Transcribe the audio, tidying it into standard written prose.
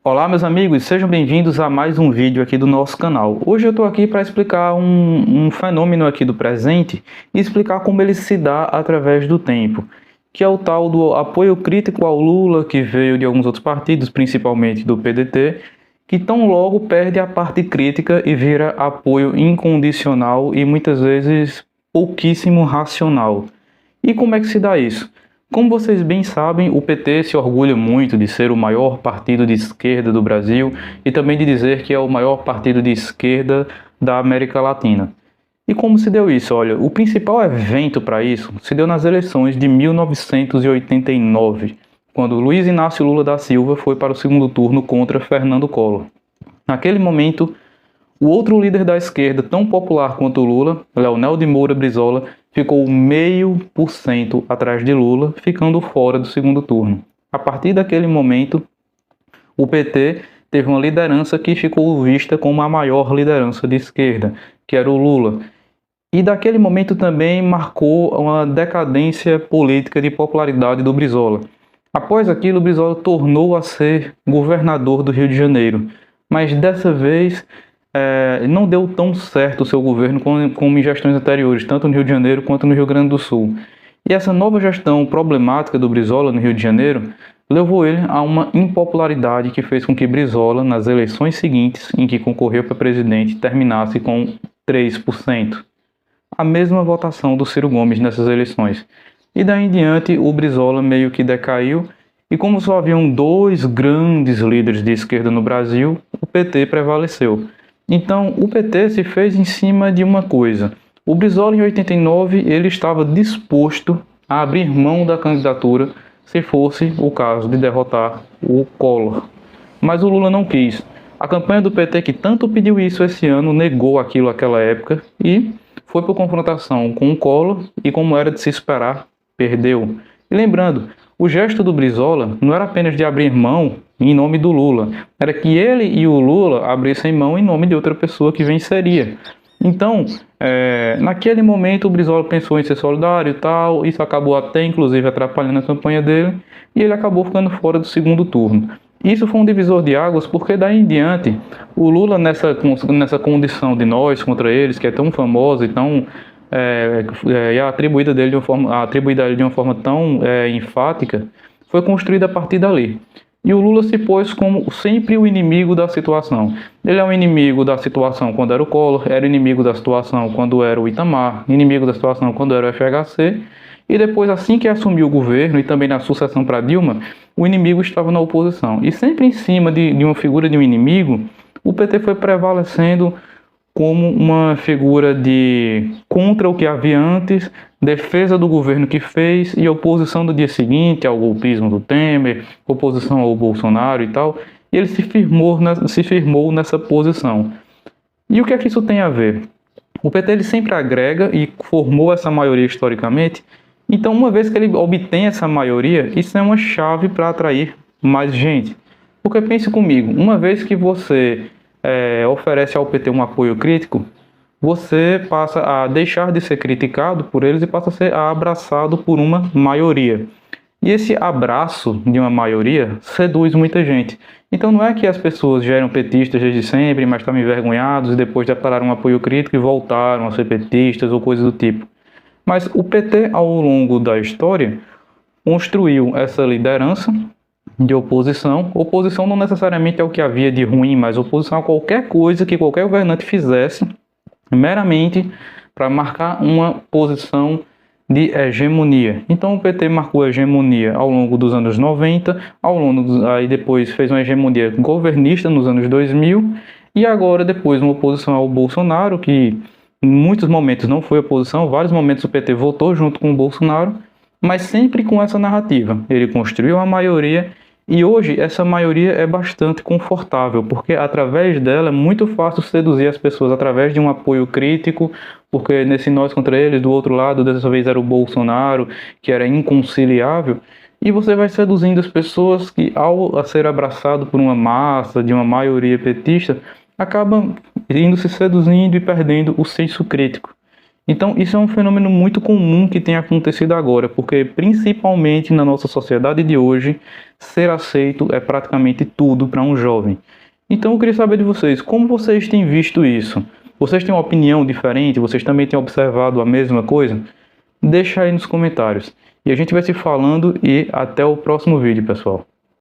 Olá meus amigos, sejam bem-vindos a mais um vídeo aqui do nosso canal. Hoje eu estou aqui para explicar um fenômeno aqui do presente e explicar como ele se dá através do tempo, que é o tal do apoio crítico ao Lula, que veio de alguns outros partidos, principalmente do PDT, que tão logo perde a parte crítica e vira apoio incondicional e muitas vezes pouquíssimo racional. E como é que se dá isso? Como vocês bem sabem, o PT se orgulha muito de ser o maior partido de esquerda do Brasil e também de dizer que é o maior partido de esquerda da América Latina. E como se deu isso? Olha, o principal evento para isso se deu nas eleições de 1989, quando Luiz Inácio Lula da Silva foi para o segundo turno contra Fernando Collor. Naquele momento, o outro líder da esquerda, tão popular quanto o Lula, Leonel de Moura Brizola, ficou 0,5% atrás de Lula, ficando fora do segundo turno. A partir daquele momento, o PT teve uma liderança que ficou vista como a maior liderança de esquerda, que era o Lula. E daquele momento também marcou uma decadência política de popularidade do Brizola. Após aquilo, o Brizola tornou a ser governador do Rio de Janeiro, mas dessa vez não deu tão certo o seu governo como em gestões anteriores, tanto no Rio de Janeiro quanto no Rio Grande do Sul. E essa nova gestão problemática do Brizola no Rio de Janeiro levou ele a uma impopularidade que fez com que Brizola, nas eleições seguintes em que concorreu para presidente, terminasse com 3%. A mesma votação do Ciro Gomes nessas eleições. E daí em diante o Brizola meio que decaiu, e como só haviam dois grandes líderes de esquerda no Brasil, o PT prevaleceu. Então, o PT se fez em cima de uma coisa. O Brizola, em 89, ele estava disposto a abrir mão da candidatura se fosse o caso de derrotar o Collor. Mas o Lula não quis. A campanha do PT, que tanto pediu isso esse ano, negou aquilo naquela época e foi por confrontação com o Collor e, como era de se esperar, perdeu. E lembrando, o gesto do Brizola não era apenas de abrir mão em nome do Lula, era que ele e o Lula abrissem mão em nome de outra pessoa que venceria. Então, naquele momento o Brizola pensou em ser solidário e tal, isso acabou até inclusive atrapalhando a campanha dele, e ele acabou ficando fora do segundo turno. Isso foi um divisor de águas, porque daí em diante, o Lula nessa condição de nós contra eles, que é tão famosa e tão atribuída a ele de uma forma tão enfática, foi construída a partir dali. E o Lula se pôs como sempre o inimigo da situação. Ele é o inimigo da situação quando era o Collor, era inimigo da situação quando era o Itamar, inimigo da situação quando era o FHC, e depois, assim que assumiu o governo e também na sucessão para Dilma, o inimigo estava na oposição. E sempre em cima de uma figura de um inimigo, o PT foi prevalecendo como uma figura de contra o que havia antes, defesa do governo que fez e oposição do dia seguinte ao golpismo do Temer, oposição ao Bolsonaro e tal, e ele se firmou nessa posição. E o que é que isso tem a ver? O PT ele sempre agrega e formou essa maioria historicamente, então uma vez que ele obtém essa maioria, isso é uma chave para atrair mais gente. Porque pense comigo, uma vez que você oferece ao PT um apoio crítico, você passa a deixar de ser criticado por eles e passa a ser abraçado por uma maioria. E esse abraço de uma maioria seduz muita gente. Então não é que as pessoas já eram petistas desde sempre, mas estavam envergonhados e depois declararam um apoio crítico e voltaram a ser petistas ou coisa do tipo. Mas o PT, ao longo da história, construiu essa liderança de oposição. Oposição não necessariamente é o que havia de ruim, mas oposição a qualquer coisa que qualquer governante fizesse, meramente para marcar uma posição de hegemonia. Então o PT marcou a hegemonia ao longo dos anos 90, aí depois fez uma hegemonia governista nos anos 2000, e agora depois uma oposição ao Bolsonaro, que em muitos momentos não foi oposição, vários momentos o PT votou junto com o Bolsonaro, mas sempre com essa narrativa. Ele construiu a maioria e hoje essa maioria é bastante confortável, porque através dela é muito fácil seduzir as pessoas através de um apoio crítico, porque nesse nós contra eles, do outro lado, dessa vez era o Bolsonaro, que era inconciliável, e você vai seduzindo as pessoas que, ao ser abraçado por uma massa, de uma maioria petista, acabam indo se seduzindo e perdendo o senso crítico. Então, isso é um fenômeno muito comum que tem acontecido agora, porque principalmente na nossa sociedade de hoje, ser aceito é praticamente tudo para um jovem. Então, eu queria saber de vocês, como vocês têm visto isso? Vocês têm uma opinião diferente? Vocês também têm observado a mesma coisa? Deixa aí nos comentários. E a gente vai se falando e até o próximo vídeo, pessoal.